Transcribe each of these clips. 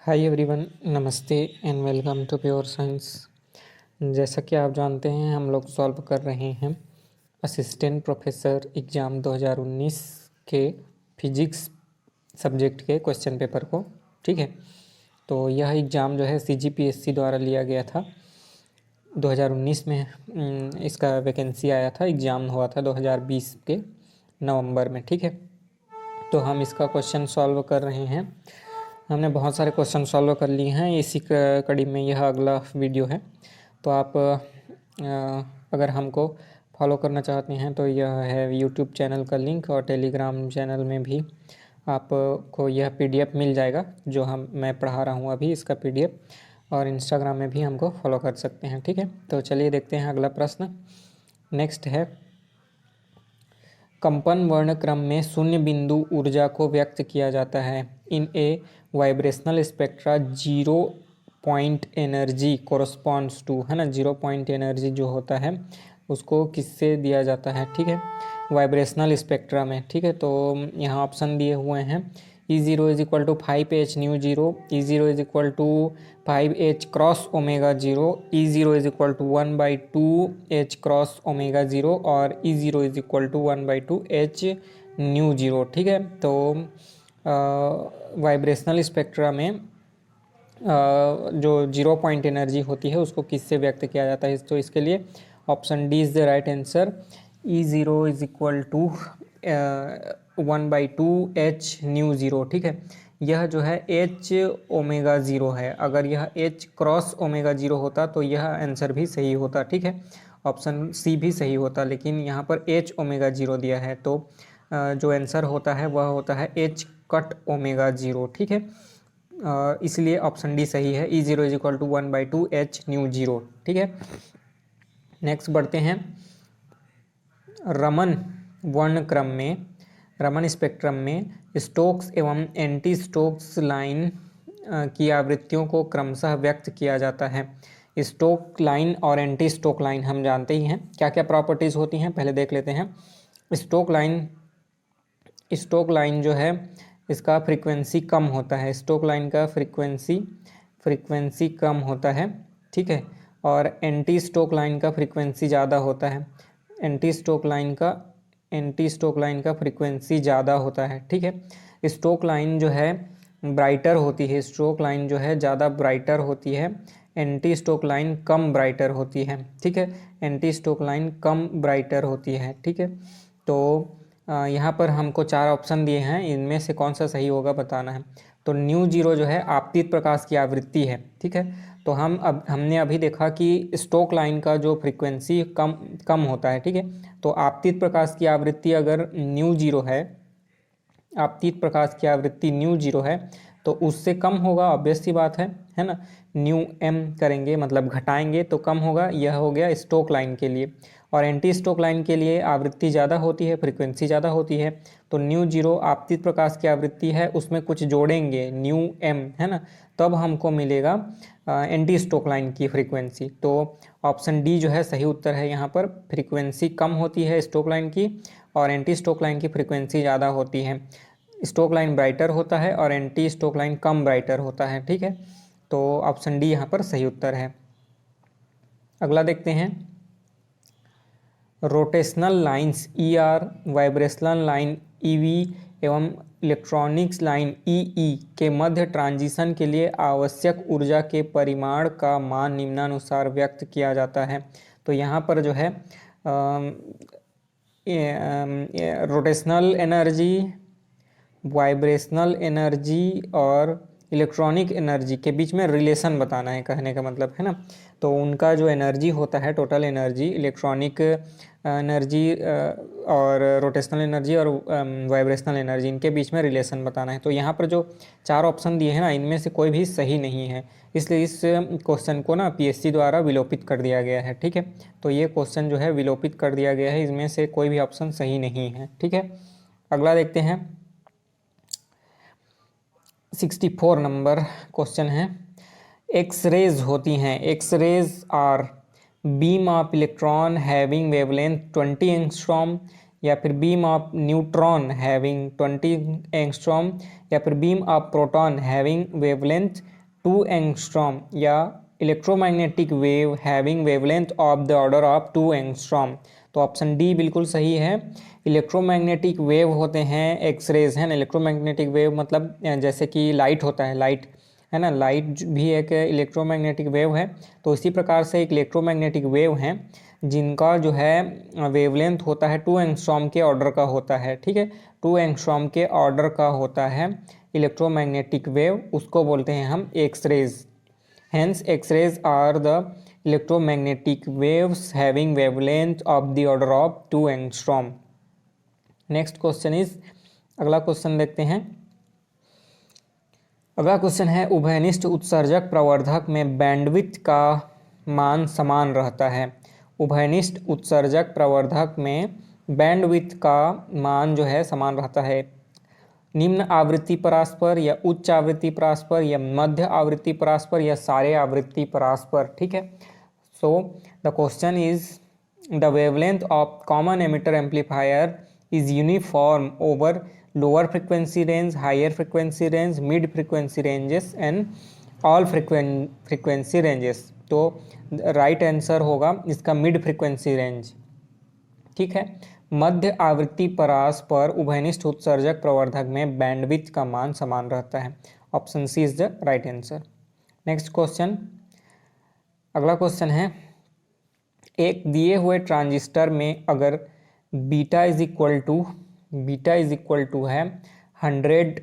हाय everyone, नमस्ते and welcome to pure science. जैसा कि आप जानते हैं, हम लोग सॉल्व कर रहे हैं असिस्टेंट प्रोफेसर एग्ज़ाम 2019 के फिजिक्स सब्जेक्ट के क्वेश्चन पेपर को। ठीक है, तो यह एग्ज़ाम जो है CGPSC द्वारा लिया गया था 2019 में। इसका वैकेंसी आया था, एग्ज़ाम हुआ था 2020 के नवंबर में। ठीक है, तो हम इसका क्वेश्चन सॉल्व कर रहे हैं। हमने बहुत सारे क्वेश्चन सॉल्व कर लिए हैं, इसी कड़ी में यह अगला वीडियो है। तो आप अगर हमको फॉलो करना चाहते हैं तो यह है यूट्यूब चैनल का लिंक, और टेलीग्राम चैनल में भी आपको यह PDF मिल जाएगा जो मैं पढ़ा रहा हूँ अभी, इसका PDF। और इंस्टाग्राम में भी हमको फॉलो कर सकते हैं। ठीक है, तो चलिए देखते हैं अगला प्रश्न। नेक्स्ट है, कंपन वर्ण क्रम में शून्य बिंदु ऊर्जा को व्यक्त किया जाता है। In a vibrational spectra zero point energy corresponds to, है ना, जीरो पॉइंट एनर्जी जो होता है उसको किससे दिया जाता है। ठीक है, वाइब्रेशनल स्पेक्ट्रा में। ठीक है, तो यहाँ ऑप्शन दिए हुए हैं। E0 is equal to 5H nu zero, E0 is equal to 5H cross omega zero, E0 is equal to 1/2H cross omega zero, और E0 is equal to 1/2H nu zero. ठीक है, तो vibrational spectra में जो zero point energy होती है उसको किससे व्यक्त किया जाता है। तो इसके लिए option D is the right answer. E0 is equal to 1/2H nu zero. ठीक है, यह जो है H ओमेगा ज़ीरो है। अगर यह H क्रॉस ओमेगा ज़ीरो होता तो यह आंसर भी सही होता। ठीक है, ऑप्शन सी भी सही होता, लेकिन यहाँ पर H ओमेगा ज़ीरो दिया है, तो जो आंसर होता है वह होता है H कट ओमेगा ज़ीरो। ठीक है, इसलिए ऑप्शन डी सही है। E0 is equal to 1/2H nu zero. ठीक है, नेक्स्ट बढ़ते हैं। रमन वर्ण क्रम में, रमन स्पेक्ट्रम में स्टोक्स एवं एंटी स्टोक्स लाइन की आवृत्तियों को क्रमशः व्यक्त किया जाता है। स्टोक लाइन और एंटी स्टोक लाइन हम जानते ही हैं क्या क्या प्रॉपर्टीज़ होती हैं, पहले देख लेते हैं। स्टोक लाइन जो है इसका फ्रीक्वेंसी कम होता है। स्टोक लाइन का फ्रीक्वेंसी कम होता है। ठीक है, और एंटी स्टोक लाइन का फ्रीक्वेंसी ज़्यादा होता है। एंटी स्टोक लाइन का फ्रीक्वेंसी ज़्यादा होता है। ठीक है, स्टोक लाइन जो है ब्राइटर होती है, स्टोक लाइन जो है ज़्यादा ब्राइटर होती है, एंटी स्टोक लाइन कम ब्राइटर होती है। ठीक है, एंटी स्टोक लाइन कम ब्राइटर होती है। ठीक है, तो यहाँ पर हमको 4 ऑप्शन दिए हैं, इनमें से कौन सा सही होगा बताना है। तो न्यू जीरो जो है आपतित प्रकाश की आवृत्ति है। ठीक है, तो हमने अभी देखा कि स्टोक लाइन का जो फ्रीक्वेंसी कम होता है। ठीक है, तो आपतित प्रकाश की आवृत्ति अगर न्यू जीरो है, आपतित प्रकाश की आवृत्ति न्यू जीरो है, तो उससे कम होगा, ऑब्वियस सी बात है ना। न्यू m करेंगे मतलब घटाएंगे तो कम होगा। यह हो गया स्टोक लाइन के लिए। और एंटी स्टोक लाइन के लिए आवृत्ति ज़्यादा होती है, फ्रीक्वेंसी ज़्यादा होती है। तो न्यू जीरो आपतित प्रकाश की आवृत्ति है, उसमें कुछ जोड़ेंगे न्यू m, है ना, तब हमको मिलेगा एंटी स्टोक लाइन की फ्रीक्वेंसी। तो ऑप्शन डी जो है सही उत्तर है। यहाँ पर फ्रीक्वेंसी कम होती है स्टोक लाइन की, और एंटी स्टोक लाइन की फ्रीक्वेंसी ज़्यादा होती है। स्टोक लाइन ब्राइटर होता है और एंटी स्टोक लाइन कम ब्राइटर होता है। ठीक है, तो ऑप्शन डी यहाँ पर सही उत्तर है। अगला देखते हैं। Rotational lines ER, vibrational line EV एवं इलेक्ट्रॉनिक्स लाइन EE के मध्य ट्रांजिशन के लिए आवश्यक ऊर्जा के परिमाण का मान निम्नानुसार व्यक्त किया जाता है। तो यहाँ पर जो है रोटेशनल एनर्जी, वाइब्रेशनल एनर्जी और इलेक्ट्रॉनिक एनर्जी के बीच में रिलेशन बताना है, कहने का मतलब, है ना। तो उनका जो एनर्जी होता है, टोटल एनर्जी, इलेक्ट्रॉनिक एनर्जी और रोटेशनल एनर्जी और वाइब्रेशनल एनर्जी, इनके बीच में रिलेशन बताना है। तो यहाँ पर जो 4 ऑप्शन दिए हैं ना, इनमें से कोई भी सही नहीं है, इसलिए इस क्वेश्चन को ना PSC द्वारा विलोपित कर दिया गया है। ठीक है, तो ये क्वेश्चन जो है विलोपित कर दिया गया है, इसमें से कोई भी ऑप्शन सही नहीं है। ठीक है, अगला देखते हैं। 64 नंबर क्वेश्चन है। एक्सरेज होती हैं, x rays are beam of electron having wavelength 20 angstrom या फिर beam of neutron having 20 angstrom, या फिर beam of proton having wavelength 2 angstrom, या electromagnetic wave having wavelength of the order of 2 angstrom. तो option D बिल्कुल सही है। इलेक्ट्रोमैग्नेटिक वेव होते हैं एक्सरेज, है ना। इलेक्ट्रोमैग्नेटिक वेव मतलब जैसे कि लाइट होता है, लाइट है ना, लाइट भी एक इलेक्ट्रोमैग्नेटिक वेव है। तो इसी प्रकार से एक इलेक्ट्रोमैग्नेटिक वेव हैं जिनका जो है वेवलेंथ होता है 2 एंगस्ट्रॉम के ऑर्डर का होता है, ठीक है। 2 एंगस्ट्रॉम के ऑर्डर का होता है इलेक्ट्रोमैग्नेटिक वेव, उसको बोलते हैं हम X-rays. Hence, X-rays are the electromagnetic waves having wavelength of the order of 2 angstrom. Next question is, अगला क्वेश्चन देखते हैं। अगला क्वेश्चन है उभयनिष्ठ उत्सर्जक प्रवर्धक में बैंडविड्थ का मान समान रहता है। उभयनिष्ठ उत्सर्जक प्रवर्धक में बैंडविड्थ का मान जो है समान रहता है। निम्न आवृत्ति परास्पर या उच्च आवृत्ति परास्पर या मध्य आवृत्ति परास्पर या सारे आवृत्ति परास्पर, ठीक है। So the question is the wavelength of common emitter amplifier is uniform over lower frequency range, higher frequency range, mid frequency ranges and all frequency ranges. तो राइट आंसर होगा इसका मिड फ्रीक्वेंसी रेंज, ठीक है। मध्य आवृत्ति परास पर उभयनिष्ठ उत्सर्जक प्रवर्धक में बैंडविड्थ का मान समान रहता है। Option C is the right answer. Next question, अगला क्वेश्चन है एक दिए हुए ट्रांजिस्टर में अगर बीटा इज इक्वल टू है 100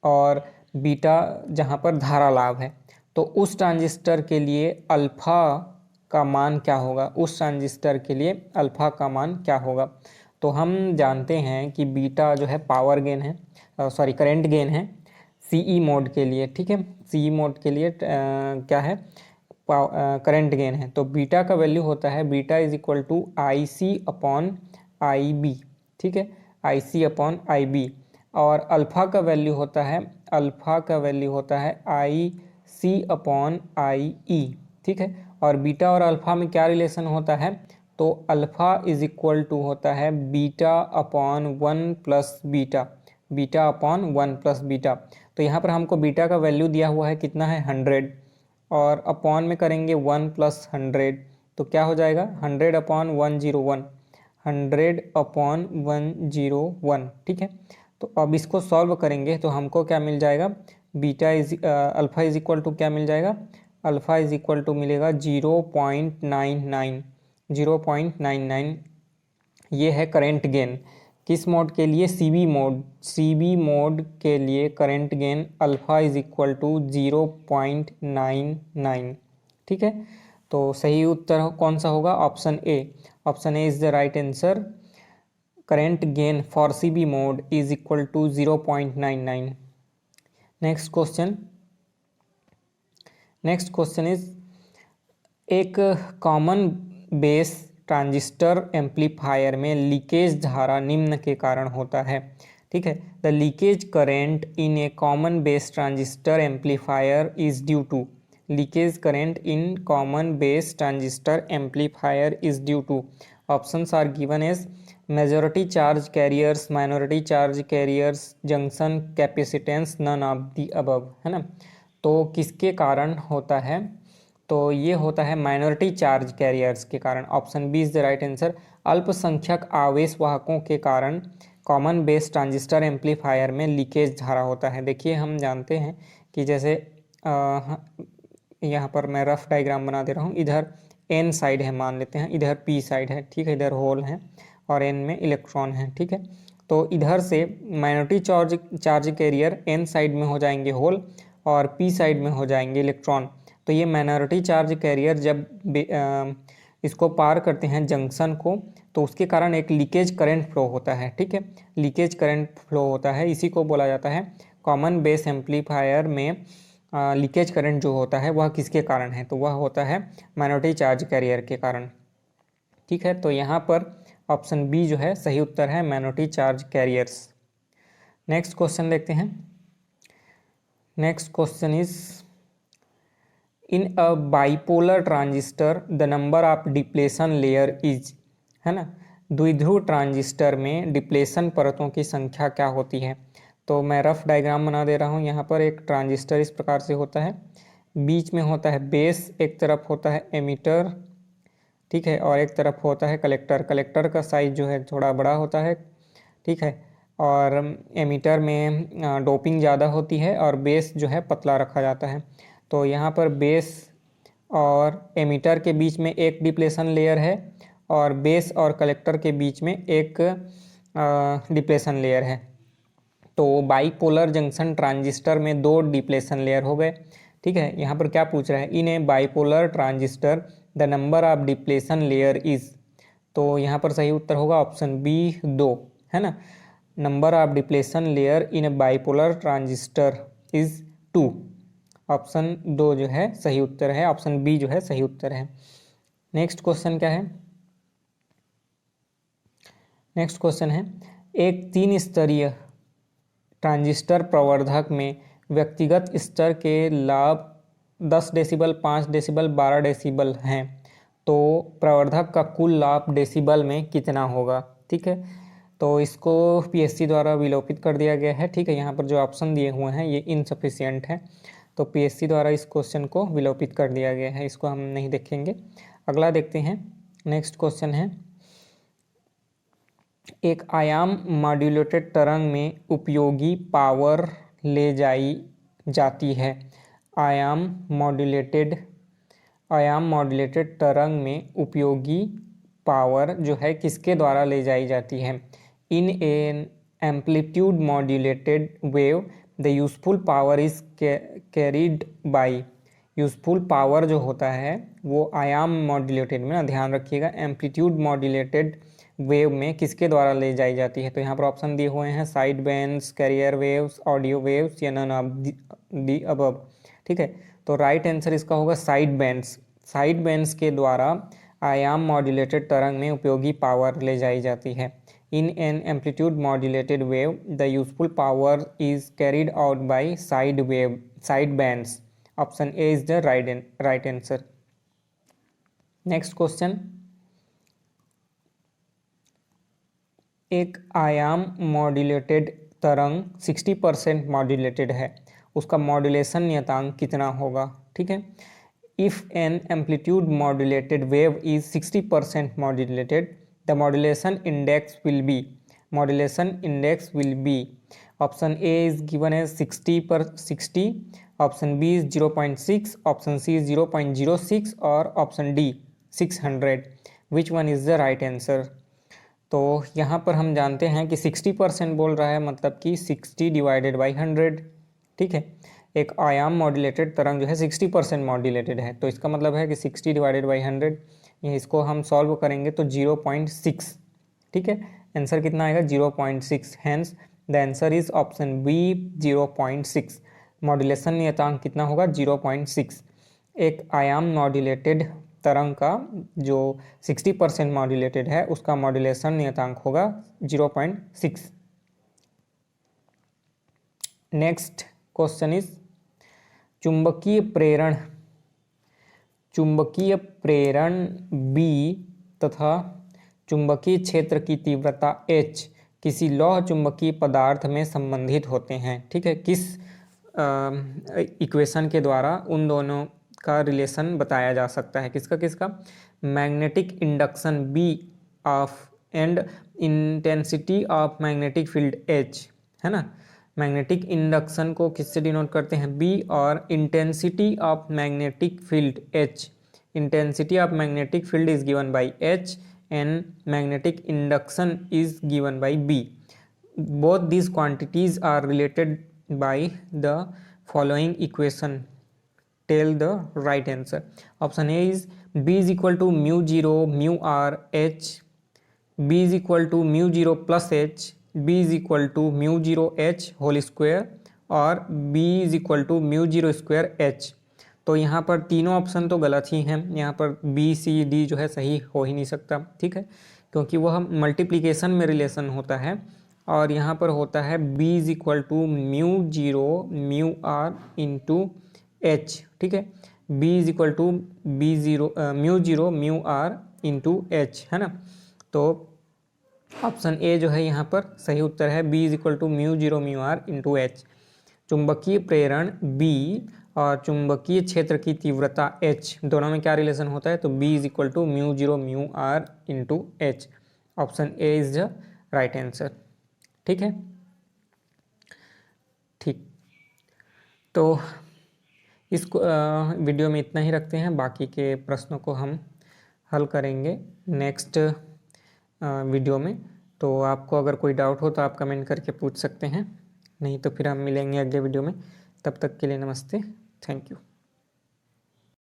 और बीटा जहाँ पर धारा लाभ है, तो उस ट्रांजिस्टर के लिए अल्फा का मान क्या होगा। उस ट्रांजिस्टर के लिए अल्फा का मान क्या होगा। तो हम जानते हैं कि बीटा जो है पावर गेन है, करंट गेन है सीई मोड के लिए, ठीक है। सीई मोड के लिए क्या है, करंट गेन है। तो बीटा का वैल्यू होता है beta is equal to I C upon I B, ठीक है, I C upon I B. और अल्फा का वैल्यू होता है आई सी अपॉन आई ई, ठीक है। और बीटा और अल्फा में क्या रिलेशन होता है, तो अल्फा इज इक्वल टू होता है beta upon 1 plus beta, beta upon 1 plus beta. तो यहाँ पर हमको बीटा का वैल्यू दिया हुआ है कितना है 100, और अपॉन में करेंगे 1 प्लस 100, तो क्या हो जाएगा 100 अपॉन 101, 100 अपॉन 101, ठीक है। तो अब इसको सॉल्व करेंगे तो हमको क्या मिल जाएगा, अल्फा इज इक्वल टू क्या मिल जाएगा, अल्फा इज इक्वल टू मिलेगा 0.99। ये है करंट गेन किस मोड के लिए, सीबी मोड के लिए current gain alpha is equal to 0.99, ठीक है। तो सही उत्तर कौन सा होगा, option A is the right answer. Current gain for CB mode is equal to 0.99। Next question is एक कॉमन बेस ट्रांजिस्टर एम्पलीफायर में लीकेज धारा निम्न के कारण होता है, ठीक है। The leakage current in a common base transistor amplifier is due to, leakage current in common base transistor amplifier is due to. Options are given as majority charge carriers, minority charge carriers, junction capacitance, none of the above, है ना। तो किसके कारण होता है, तो ये होता है माइनॉरिटी चार्ज कैरियर्स के कारण। Option B is the right answer. अल्पसंख्यक आवेश वाहकों के कारण कॉमन बेस ट्रांजिस्टर एम्पलीफायर में लीकेज धारा होता है। देखिए हम जानते हैं कि जैसे यहाँ पर मैं रफ डायग्राम बना दे रहा हूँ, इधर एन साइड है मान लेते हैं, इधर पी साइड है, ठीक है, इधर होल है और एन में इलेक्ट्रॉन है, ठीक है। तो इधर से minority charge carrier N side में हो जाएंगे होल और पी साइड में हो जाएंगे इलेक्ट्रॉन। तो ये माइनॉरिटी चार्ज कैरियर जब इसको पार करते हैं जंक्शन को, तो उसके कारण एक लीकेज करंट फ्लो होता है, ठीक है, लीकेज करंट फ्लो होता है। इसी को बोला जाता है कॉमन बेस एम्पलीफायर में लीकेज करंट जो होता है वह किसके कारण है, तो वह होता है माइनॉरिटी चार्ज कैरियर के कारण, ठीक है। तो यहाँ पर ऑप्शन बी जो है सही उत्तर है, minority charge carriers. Next question देखते हैं। Next question is in a bipolar transistor the number of depletion layer is, है ना। द्विध्रुव ट्रांजिस्टर में डिप्लेशन परतों की संख्या क्या होती है? तो मैं रफ डायग्राम बना दे रहा हूँ। यहाँ पर एक ट्रांजिस्टर इस प्रकार से होता है, बीच में होता है बेस, एक तरफ होता है एमीटर, ठीक है, और एक तरफ होता है कलेक्टर। कलेक्टर का साइज जो है थोड़ा बड़ा होता है, ठीक है, और एमीटर में डोपिंग ज़्यादा होती है और बेस जो है पतला रखा जाता है। तो यहाँ पर बेस और एमीटर के बीच में एक डिप्लेशन लेयर है और बेस और कलेक्टर के बीच में एक डिप्लेशन लेयर है। तो बाइपोलर जंक्शन ट्रांजिस्टर में दो डिप्लेशन लेयर हो गए, ठीक है। यहाँ पर क्या पूछ रहा है, in a bipolar transistor the number of depletion layer is, तो यहाँ पर सही उत्तर होगा ऑप्शन बी 2, है ना। Number of depletion layer in a bipolar transistor is 2। Option 2 जो है सही उत्तर है, ऑप्शन बी जो है सही उत्तर है। नेक्स्ट क्वेश्चन क्या है? नेक्स्ट क्वेश्चन है, एक 3 स्तरीय ट्रांजिस्टर प्रवर्धक में व्यक्तिगत स्तर के लाभ 10 डेसिबल, 5 डेसिबल, 12 डेसिबल हैं, तो प्रवर्धक का कुल लाभ डेसिबल में कितना होगा? ठीक है, तो इसको पीएससी द्वारा विलोपित कर दिया गया है, ठीक है। यहाँ पर जो ऑप्शन दिए हुए हैं ये इनसफिशियंट है, तो पीएससी द्वारा इस क्वेश्चन को विलोपित कर दिया गया है, इसको हम नहीं देखेंगे। अगला देखते हैं। नेक्स्ट क्वेश्चन है, एक आयाम मॉड्यूलेटेड तरंग में उपयोगी पावर ले जाई जाती है। आयाम मॉड्यूलेटेड तरंग में उपयोगी पावर जो है किसके द्वारा ले जाई जाती है? In an amplitude modulated wave the useful power is carried by. Useful power जो होता है वो आयाम मॉड्यूलेटेड में, ना ध्यान रखिएगा, एम्पलीट्यूड मॉड्यूलेटेड वेव में किसके द्वारा ले जाई जाती है? तो यहाँ पर ऑप्शन दिए हुए हैं side bands, carrier waves, audio waves या नन ऑफ दी अबव, ठीक है। तो राइट आंसर इसका होगा साइड बैंड्स। साइड बैंड्स के द्वारा आयाम मॉड्यूलेटेड तरंग में उपयोगी पावर ले जाई जाती है। In an amplitude modulated wave the useful power is carried out by side bands. Option A is the right answer. Next question, एक आयाम मॉड्यूलेटेड तरंग 60% मॉड्यूलेटेड है, उसका मॉड्यूलेशन नियतांक कितना होगा? ठीक है, if an amplitude modulated wave is 60% modulated the modulation index will be. Option A is given as 60/60, option B is 0.6, option C is 0.06 और option D 600। Which one is the right answer? तो यहाँ पर हम जानते हैं कि 60% बोल रहा है, मतलब कि 60 डिवाइडेड बाई 100, ठीक है। एक आयाम मॉड्यूलेटेड तरंग जो है 60% मॉड्यूलेटेड है, तो इसका मतलब है कि 60 डिवाइडेड बाई 100, इसको हम सॉल्व करेंगे तो 0.6, ठीक है। आंसर कितना आएगा? 0.6। Hence the answer is option B 0.6। Modulation नियतांक कितना होगा? 0.6। एक आयाम मॉड्यूलेटेड तरंग का जो 60% मॉड्यूलेटेड है उसका मॉड्यूलेशन नियतांक होगा 0.6। नेक्स्ट क्वेश्चन इज, चुंबकीय प्रेरण बी तथा चुंबकीय क्षेत्र की तीव्रता H किसी लौह चुंबकीय पदार्थ में संबंधित होते हैं, ठीक है। किस इक्वेशन के द्वारा उन दोनों का रिलेशन बताया जा सकता है? किसका? Magnetic induction B of and intensity of magnetic field H, है ना। मैग्नेटिक इंडक्शन को किससे डिनोट करते हैं? B, और intensity of magnetic field H। Intensity of magnetic field is given by H and magnetic induction is given by B। Both these quantities are related by the following equation. Tell the right answer. Option A is B is equal to mu 0 mu r H, B is equal to mu 0 plus H, B is equal to mu 0 H whole square और B is equal to mu 0 square H। तो यहाँ पर तीनों option तो गलत ही हैं, यहाँ पर B C D जो है सही हो ही नहीं सकता, ठीक है, क्योंकि वह मल्टीप्लिकेशन में रिलेशन होता है और यहाँ पर होता है B is equal to mu 0 mu r into H, ठीक है। B is equal to mu 0 mu r into H, है ना। तो ऑप्शन ए जो है यहाँ पर सही उत्तर है। B is equal to mu zero mu R into H. चुंबकीय प्रेरण बी और चुंबकीय क्षेत्र की तीव्रता एच, दोनों में क्या रिलेशन होता है? तो B is equal to mu zero mu R into H. Option A is the right answer. ठीक है, ठीक। तो इस वीडियो में इतना ही रखते हैं, बाकी के प्रश्नों को हम हल करेंगे नेक्स्ट वीडियो में। तो आपको अगर कोई डाउट हो तो आप कमेंट करके पूछ सकते हैं, नहीं तो फिर हम मिलेंगे अगले वीडियो में। तब तक के लिए नमस्ते, थैंक यू।